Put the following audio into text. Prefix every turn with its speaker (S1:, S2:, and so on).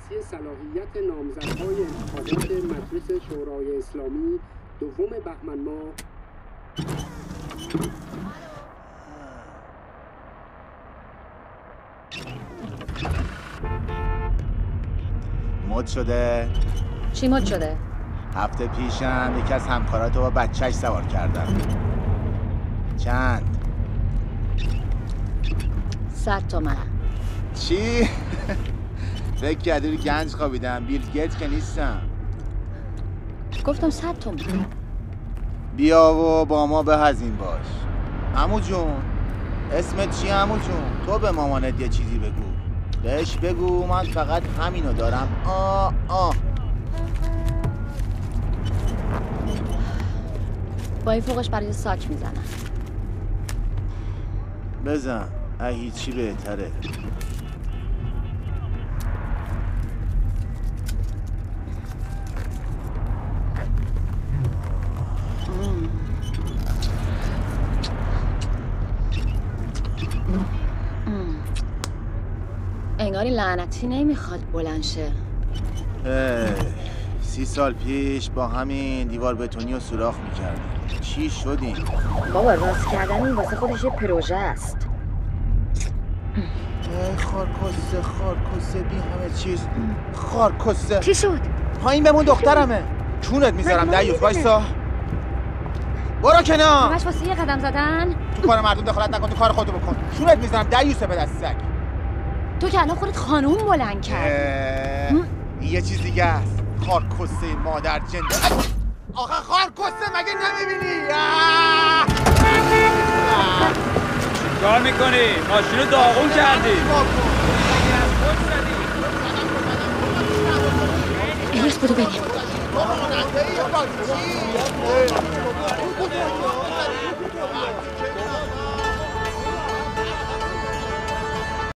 S1: بررسی صلاحیت نامزدهای انتخابات مجلس شورای اسلامی 2 بهمن ماه
S2: مد شده؟
S3: چی مد شده؟
S2: هفته پیشم یکی از همکاراتو با بچهش سوار کردم. چند؟
S3: 100 تومن.
S2: چی؟ فکر کردی رو گنج خوابیدم. بیل گیت که نیستم.
S3: گفتم 100 تومن.
S2: بیا و با ما به هزین باش. عمو جون اسمت چیه عمو جون؟ تو به مامانت یه چیزی بگو. بهش بگو من فقط همینو دارم.
S3: با این فوقش برای ساک میزنم.
S2: بزن هیچی بهتره.
S3: انگاری لعنتی نمیخواد بلند شه.
S2: 30 سال پیش با همین دیوار بتونی و سوراخ میکردیم. چی شدیم؟
S3: بابا راست کردن این واسه خودش یه پروژه است.
S2: خارکسته بی همه چیز. خارکسته.
S3: چی شد؟
S2: پایین بمون دخترمه. چونت میذارم دیوز وایسا. برو کنار.
S3: همش واسه یه قدم زدن.
S2: تو کار مردم دخالت نکن، تو کار خودتو بکن. چونت میذارم دیوسه به دست سگ.
S3: تو که الان خودت خانوم بلند کردی.
S2: این یه چیز دیگه است. خارکسته مادر جنده. آخه خارکسته مگه نمیبینی؟
S4: کار میکنی؟ ماشین رو داغون کردی.
S3: الیاس بودو بریم.